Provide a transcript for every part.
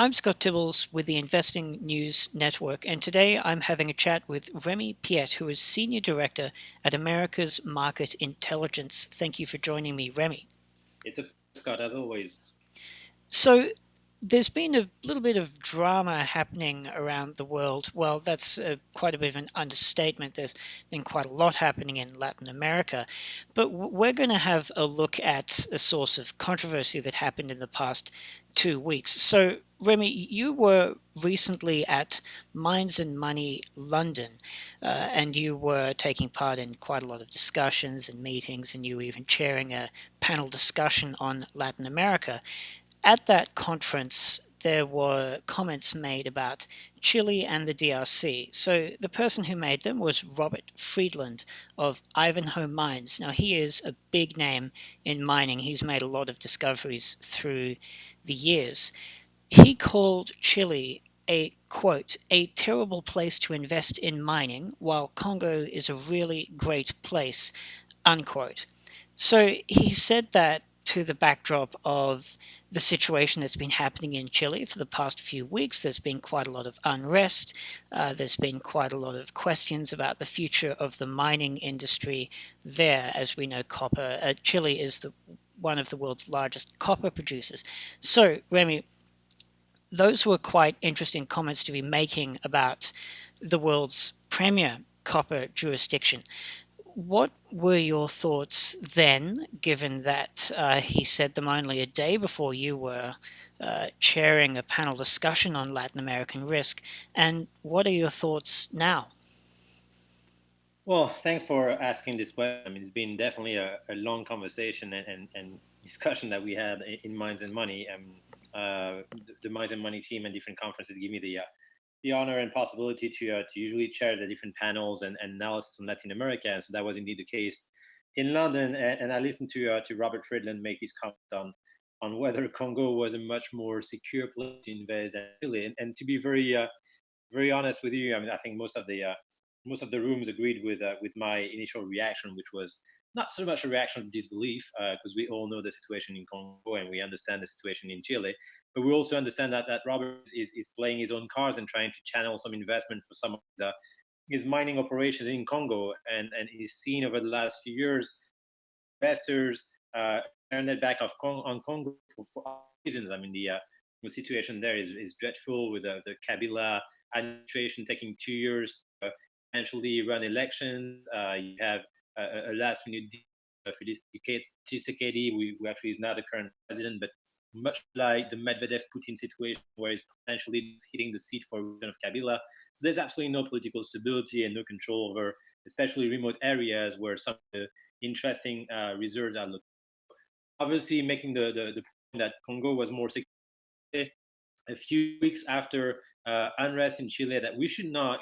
I'm Scott Tibbles with the Investing News Network, and today I'm having a chat with Remi Piet, who is Senior Director at America's Market Intelligence. Thank you for joining me, Remi. It's a Scott, as always. So, there's been a little bit of drama happening around the world. Well, that's quite a bit of an understatement. There's been quite a lot happening in Latin America. But we're going to have a look at a source of controversy that happened in the past 2 weeks. So, Remi, you were recently at Minds and Money London, and you were taking part in quite a lot of discussions and meetings, and you were even chairing a panel discussion on Latin America. At that conference, there were comments made about Chile and the DRC. So the person who made them was Robert Friedland of Ivanhoe Mines. Now, he is a big name in mining. He's made a lot of discoveries through the years. He called Chile a quote, a terrible place to invest in mining, while Congo is a really great place, unquote. So he said that to the backdrop of the situation that's been happening in Chile for the past few weeks. There's been quite a lot of unrest. There's been quite a lot of questions about the future of the mining industry there. As we know, copper. Chile is one of the world's largest copper producers. So, Remi, those were quite interesting comments to be making about the world's premier copper jurisdiction. What were your thoughts then, given that he said them only a day before you were chairing a panel discussion on Latin American risk? And what are your thoughts now? Well, thanks for asking this question. I mean, it's been definitely a long conversation and discussion that we had in Minds and Money. The Minds and Money team and different conferences give me the honor and possibility to usually chair the different panels and analysis on Latin America. And so that was indeed the case in London. And I listened to Robert Friedland make his comment on whether Congo was a much more secure place to invest than Chile. And to be very honest with you, I mean, I think most of the rooms agreed with my initial reaction, which was not so much a reaction of disbelief, because we all know the situation in Congo and we understand the situation in Chile, but we also understand that Robert is playing his own cards and trying to channel some investment for some of his mining operations in Congo, and he's seen over the last few years investors turn their back on Congo for reasons. I mean, the situation there is dreadful with the Kabila administration taking 2 years to eventually run elections. You have a last minute deal for this Tshisekedi, who actually is not the current president, but much like the Medvedev Putin situation, where he's potentially hitting the seat for a region of Kabila. So there's absolutely no political stability and no control over, especially remote areas where some of the interesting reserves are located. Obviously, making the point that Congo was more secure a few weeks after unrest in Chile, that we should not,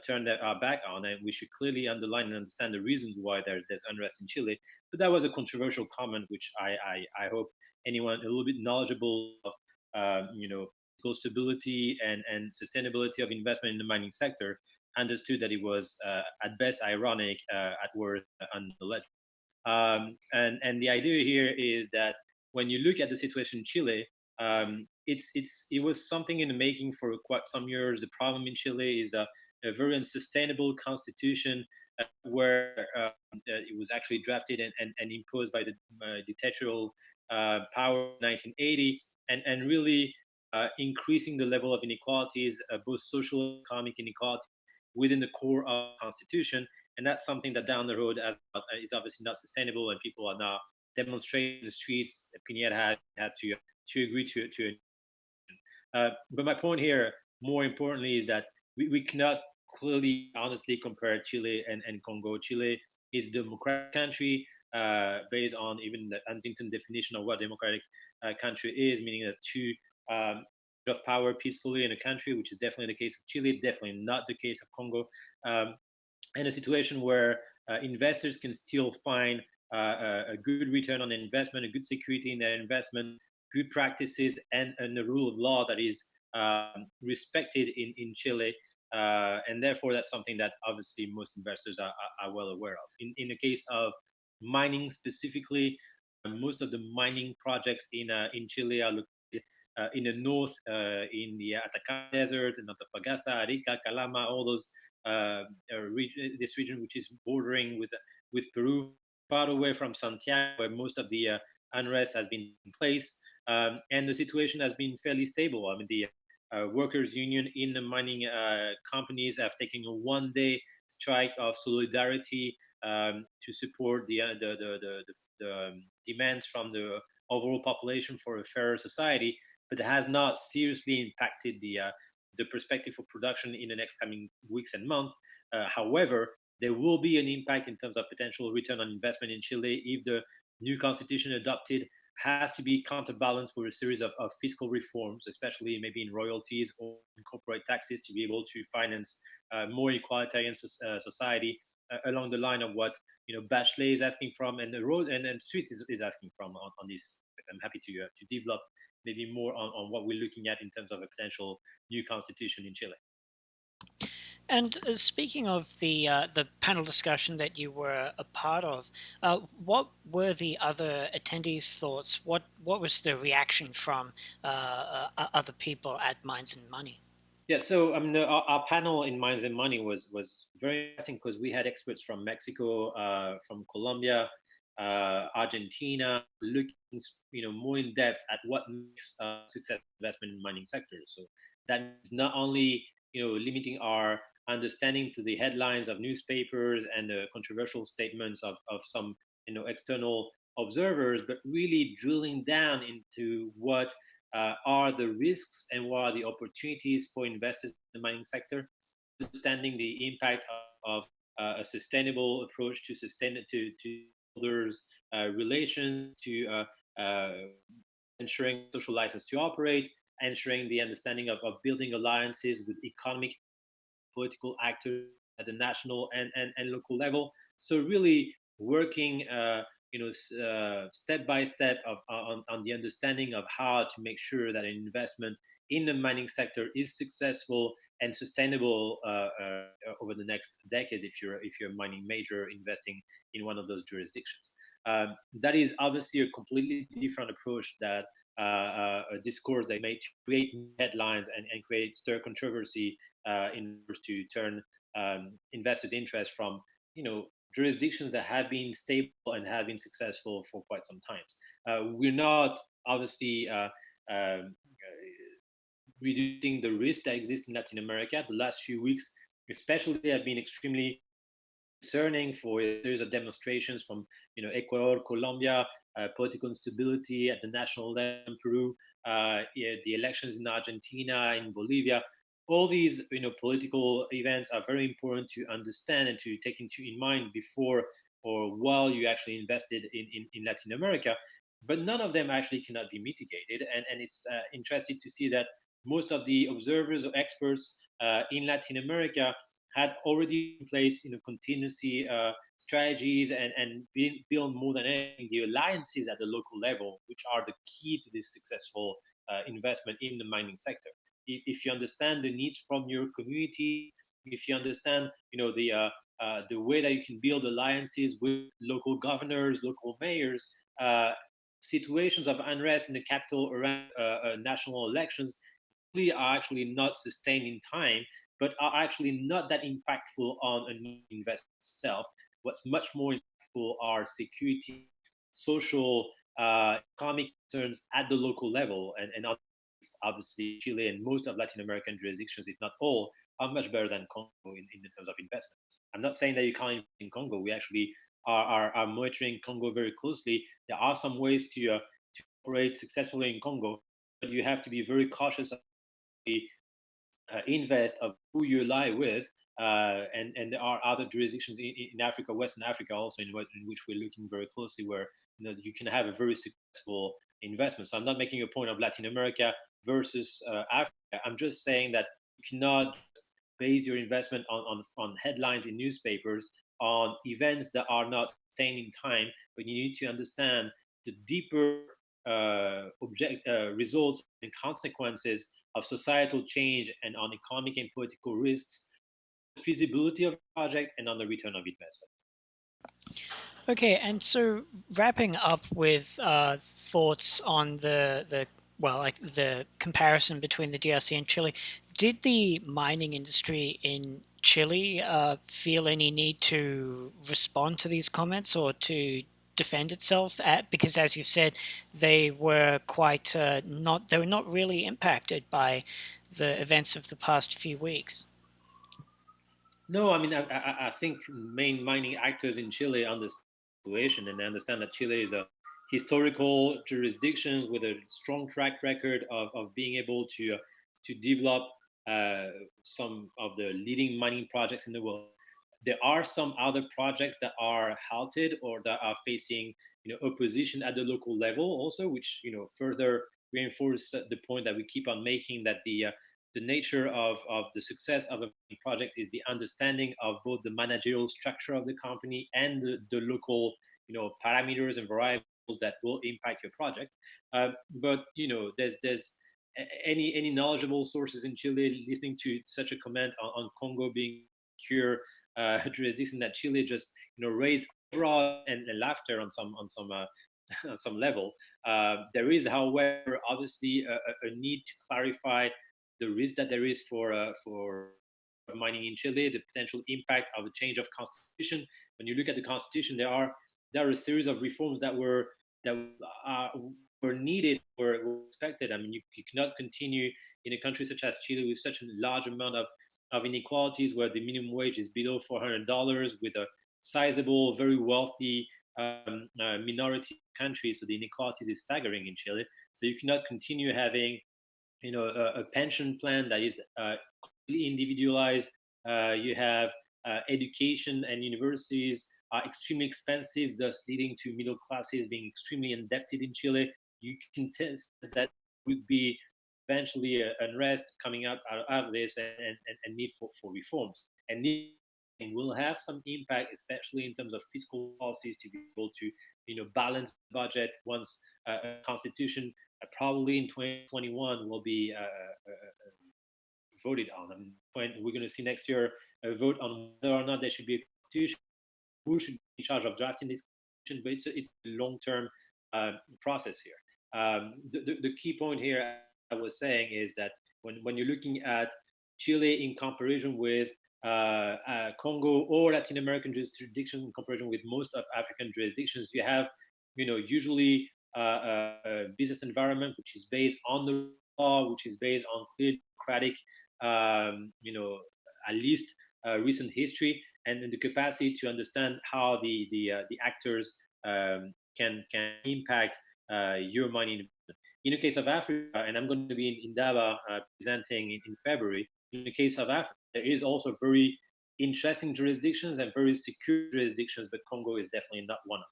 turn our back on, and we should clearly underline and understand the reasons why there's unrest in Chile. But that was a controversial comment, which I hope anyone a little bit knowledgeable of, political stability and sustainability of investment in the mining sector understood that it was at best ironic, at worst unledgible. And the idea here is that when you look at the situation in Chile, it was something in the making for quite some years. The problem in Chile is a very unsustainable constitution, where it was actually drafted and imposed by the dictatorial power in 1980, and really increasing the level of inequalities, both social and economic inequality within the core of the constitution. And that's something that down the road is obviously not sustainable, and people are now demonstrating in the streets. Pineda had to agree to it. But my point here, more importantly, is that we cannot clearly, honestly compare Chile and Congo. Chile is a democratic country, based on even the Huntington definition of what a democratic country is, meaning that two of power peacefully in a country, which is definitely the case of Chile, definitely not the case of Congo. Um, and a situation where investors can still find a good return on investment, a good security in their investment, good practices, and a rule of law that is respected in Chile. And therefore, that's something that obviously most investors are well aware of. In the case of mining specifically, most of the mining projects in Chile are located in the north, in the Atacama Desert, in Antofagasta, Arica, Calama, all those this region which is bordering with Peru, far away from Santiago, where most of the unrest has been in place, and the situation has been fairly stable. I mean, the workers' union in the mining companies have taken a one-day strike of solidarity to support the demands from the overall population for a fairer society, but it has not seriously impacted the perspective for production in the next coming weeks and months. However, there will be an impact in terms of potential return on investment in Chile if the new constitution adopted has to be counterbalanced with a series of fiscal reforms, especially maybe in royalties or in corporate taxes, to be able to finance more equalitarian society along the line of what Bachelet is asking from, and the road and Streets is asking from on this. I'm happy to develop maybe more on what we're looking at in terms of a potential new constitution in Chile. And speaking of the panel discussion that you were a part of, what were the other attendees' thoughts? What was the reaction from other people at Minds and Money? Yeah, so I mean, our panel in Minds and Money was very interesting because we had experts from Mexico, from Colombia, Argentina, looking more in depth at what makes successful investment in mining sector. So that means not only limiting our understanding to the headlines of newspapers and the controversial statements of some external observers, but really drilling down into what are the risks and what are the opportunities for investors in the mining sector, understanding the impact of a sustainable approach to holders relations, to ensuring social license to operate, ensuring the understanding of building alliances with economic political actors at the national and local level. So really working step by step on the understanding of how to make sure that an investment in the mining sector is successful and sustainable over the next decades if you're a mining major investing in one of those jurisdictions. That is obviously a completely different approach that a discourse they made to create headlines and create stir controversy in order to turn investors' interest from jurisdictions that have been stable and have been successful for quite some time. We're not obviously reducing the risk that exists in Latin America. The last few weeks, especially, have been extremely concerning for a series of demonstrations from Ecuador, Colombia, political instability at the national level in Peru, the elections in Argentina, in Bolivia. All these political events are very important to understand and to take in mind before or while you actually invested in Latin America. But none of them actually cannot be mitigated. And it's interesting to see that most of the observers or experts in Latin America had already in place contingency strategies and build more than anything the alliances at the local level, which are the key to this successful investment in the mining sector. If you understand the needs from your community, if you understand the way that you can build alliances with local governors, local mayors, situations of unrest in the capital around national elections really are actually not sustained in time, but are actually not that impactful on an investment itself. What's much more impactful are security, social, economic concerns at the local level. And obviously, Chile and most of Latin American jurisdictions, if not all, are much better than Congo in terms of investment. I'm not saying that you can't invest in Congo. We actually are monitoring Congo very closely. There are some ways to operate successfully in Congo, but you have to be very cautious of the invest of who you ally with. And there are other jurisdictions in Africa, Western Africa, also in which we're looking very closely, where you can have a very successful investment. So I'm not making a point of Latin America versus Africa. I'm just saying that you cannot base your investment on headlines in newspapers, on events that are not sustained in time, but you need to understand the deeper results and consequences of societal change and on economic and political risks, the feasibility of the project, and on the return of investment. Okay, and so wrapping up with thoughts on the well, like the comparison between the DRC and Chile, did the mining industry in Chile feel any need to respond to these comments or to defend itself? Because, as you've said, they were quite not they were not really impacted by the events of the past few weeks. No, I mean, I think main mining actors in Chile understand the situation, and they understand that Chile is a historical jurisdiction with a strong track record of being able to develop uh, some of the leading mining projects in the world. There are some other projects that are halted or that are facing opposition at the local level also, which further reinforce the point that we keep on making, that the nature of the success of a project is the understanding of both the managerial structure of the company and the local parameters and variables that will impact your project. But there's any knowledgeable sources in Chile listening to such a comment on Congo being secure jurisdiction, that Chile just raised eyebrows and laughter on some level. There is, however, obviously a need to clarify the risk that there is for mining in Chile, the potential impact of a change of constitution. When you look at the constitution, there are a series of reforms that were needed, were expected. I mean, you cannot continue in a country such as Chile with such a large amount of inequalities, where the minimum wage is below $400, with a sizable, very wealthy minority country. So the inequalities is staggering in Chile. So you cannot continue having a pension plan that is completely individualized. You have education and universities are extremely expensive, thus leading to middle classes being extremely indebted in Chile. You can test that would be eventually unrest coming out of this, and need for reforms. And will have some impact, especially in terms of fiscal policies, to be able to balance the budget once a constitution probably in 2021 will be voted on. I mean, when we're going to see next year a vote on whether or not there should be a constitution, who should be in charge of drafting this constitution, but it's a long-term process here. The key point here, I was saying, is that when you're looking at Chile in comparison with Congo or Latin American jurisdictions, in comparison with most of African jurisdictions, you have usually a business environment which is based on the law, which is based on clear democratic, at least recent history, and the capacity to understand how the actors can impact your money. In the case of Africa, and I'm going to be in Indaba presenting in February. In the case of Africa, there is also very interesting jurisdictions and very secure jurisdictions, but Congo is definitely not one of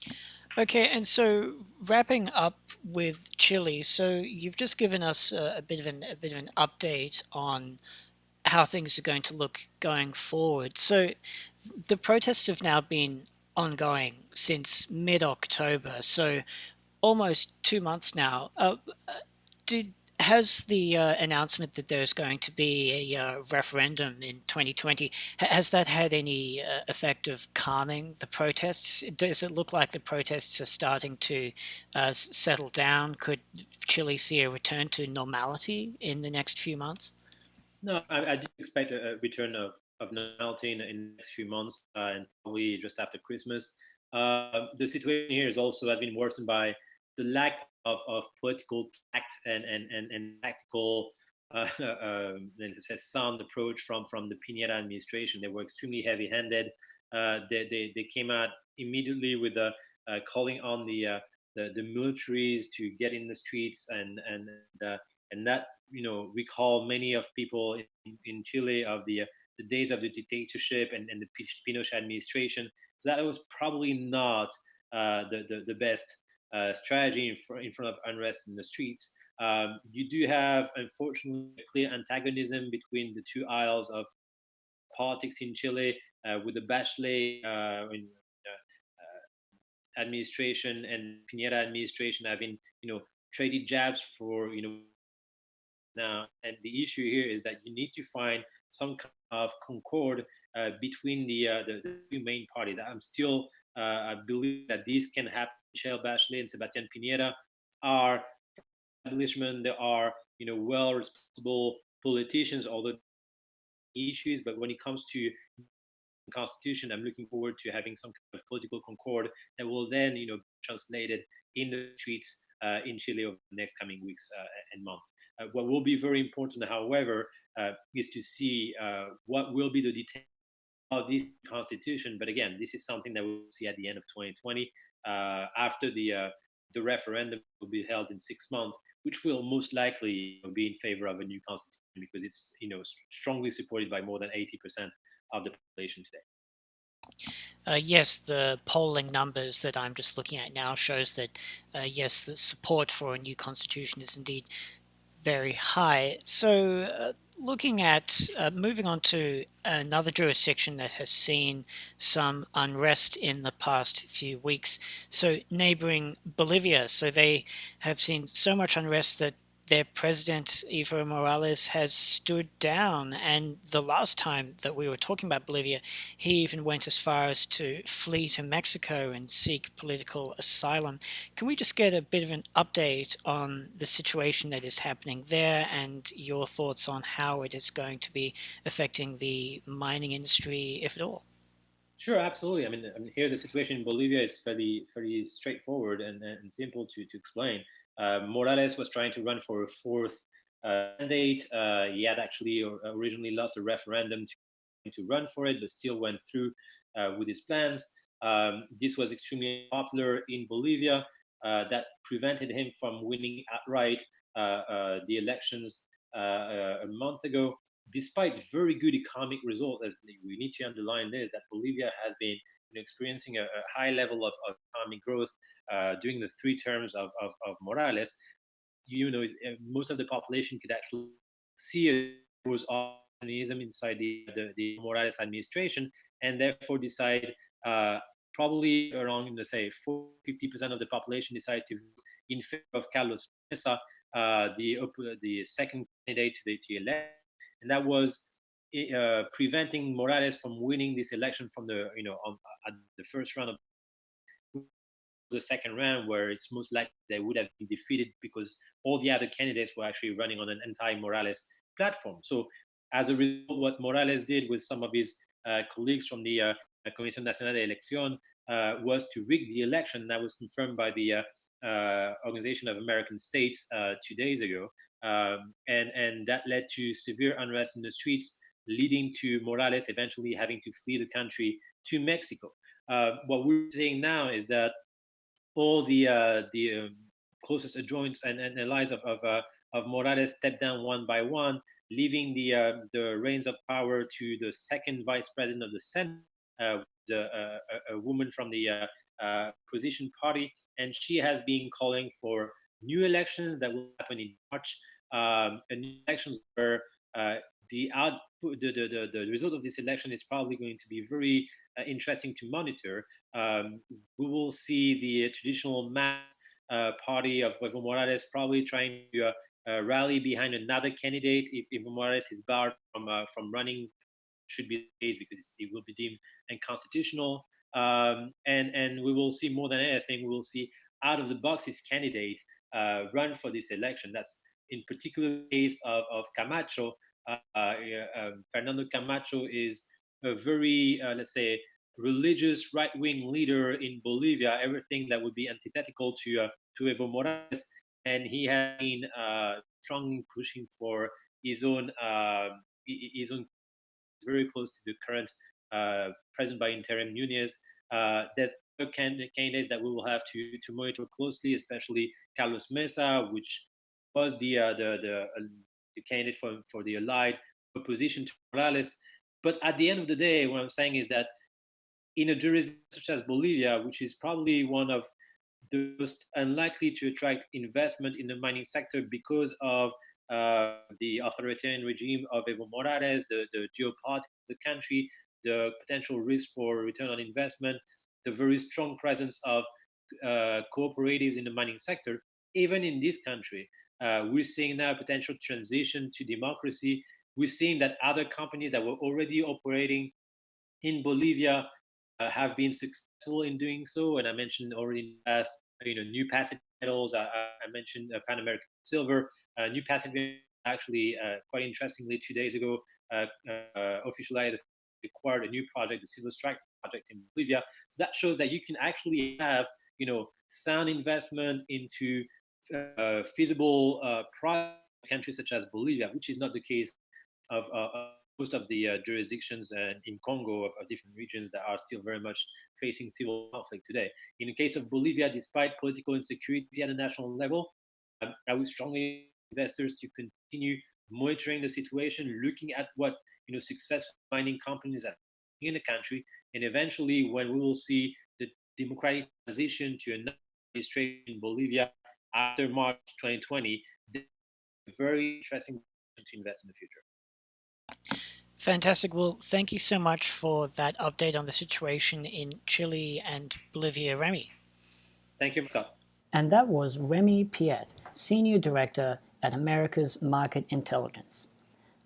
them. Okay, and so wrapping up with Chile, so you've just given us a bit of an update on how things are going to look going forward. So the protests have now been ongoing since mid-October, so almost 2 months now. Did has the announcement that there's going to be a referendum in 2020, has that had any effect of calming the protests? Does it look like the protests are starting to settle down? Could Chile see a return to normality in the next few months? No, I do expect a return of normality in the next few months, and probably just after Christmas. The situation here is also has been worsened by the lack of political tact and tactical sound approach from the Piñera administration. They were extremely heavy-handed. They came out immediately with calling on the militaries to get in the streets, and that recall many of people in Chile of the days of the dictatorship and the Pinochet administration. So that was probably not the best strategy in front of unrest in the streets. You do have, unfortunately, a clear antagonism between the two aisles of politics in Chile, with the Bachelet administration and Piñera administration having traded jabs for now. And the issue here is that you need to find some kind of concord between the two main parties. I believe that this can happen. Michelle Bachelet and Sebastián Piñera are establishment, there are well responsible politicians, although issues. But when it comes to constitution, I'm looking forward to having some kind of political concord that will then be translated in the streets in Chile over the next coming weeks and months. What will be very important, however, is to see what will be the details of this constitution. But again, this is something that we'll see at the end of 2020, after the referendum will be held in 6 months, which will most likely be in favor of a new constitution because it's strongly supported by more than 80% of the population today. Yes, the polling numbers that I'm just looking at now shows that yes, the support for a new constitution is indeed very high. So, looking at moving on to another jurisdiction that has seen some unrest in the past few weeks. So, neighboring Bolivia. So, they have seen so much unrest that their president, Evo Morales, has stood down. And the last time that we were talking about Bolivia, he even went as far as to flee to Mexico and seek political asylum. Can we just get a bit of an update on the situation that is happening there and your thoughts on how it is going to be affecting the mining industry, if at all? Sure, absolutely. I mean, here the situation in Bolivia is fairly straightforward and simple to explain. Morales was trying to run for a fourth mandate. He had actually originally lost a referendum to run for it, but still went through with his plans. This was extremely popular in Bolivia. That prevented him from winning outright the elections a month ago, despite very good economic results. As we need to underline this, that Bolivia has been experiencing a high level of economic growth during the 3 terms of Morales. Most of the population could actually see there was opportunism inside the Morales administration, and therefore decide, probably around, let's say, 50% of the population decided to vote in favor of Carlos Mesa, the second candidate to the election, and that was preventing Morales from winning this election from at the first round of the second round, where it's most likely they would have been defeated because all the other candidates were actually running on an anti-Morales platform. So, as a result, what Morales did with some of his colleagues from the Comisión Nacional de Elección was to rig the election. That was confirmed by the Organization of American States 2 days ago, and that led to severe unrest in the streets, leading to Morales eventually having to flee the country to Mexico. What we're seeing now is that all the closest adjoints and allies of Morales stepped down one by one, leaving the reins of power to the second vice president of the Senate, a woman from the opposition party, and she has been calling for new elections that will happen in March, and new elections where the output, the result of this election is probably going to be very interesting to monitor. We will see the traditional mass party of Evo Morales probably trying to rally behind another candidate if Evo Morales is barred from running. Should be the case because it will be deemed unconstitutional. And we will see, more than anything, we will see out of the boxes candidate run for this election. That's in particular the case of Camacho. Fernando Camacho is a very, let's say, religious right-wing leader in Bolivia, everything that would be antithetical to Evo Morales, and he has been strongly pushing for his own very close to the current president by interim Nunez. There's other candidates that we will have to monitor closely, especially Carlos Mesa, which was the candidate for the allied opposition to Morales. But at the end of the day, what I'm saying is that in a jurisdiction such as Bolivia, which is probably one of the most unlikely to attract investment in the mining sector because of the authoritarian regime of Evo Morales, the geopolitics of the country, the potential risk for return on investment, the very strong presence of cooperatives in the mining sector. Even in this country, we're seeing now a potential transition to democracy. We're seeing that other companies that were already operating in Bolivia have been successful in doing so. And I mentioned already in the past new passive metals. I mentioned Pan American Silver. New passive metals, actually, quite interestingly, 2 days ago, officially acquired a new project, the Silver Strike project in Bolivia. So that shows that you can actually have, sound investment into feasible projects in countries such as Bolivia, which is not the case of most of the jurisdictions in Congo of different regions that are still very much facing civil conflict today. In the case of Bolivia, despite political insecurity at a national level, I would strongly investors to continue monitoring the situation, looking at what successful mining companies are in the country, and eventually, when we will see the democratic transition to another administration in Bolivia after March 2020, very interesting to invest in the future. Fantastic. Well, thank you so much for that update on the situation in Chile and Bolivia, Remi. Thank you, Scott. And that was Remi Piet, Senior Director at America's Market Intelligence.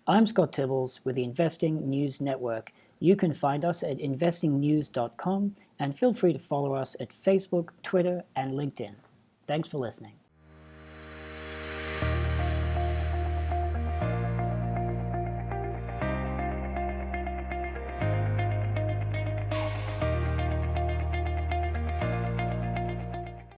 I'm Scott Tibbles with the Investing News Network. You can find us at investingnews.com and feel free to follow us at Facebook, Twitter, and LinkedIn. Thanks for listening.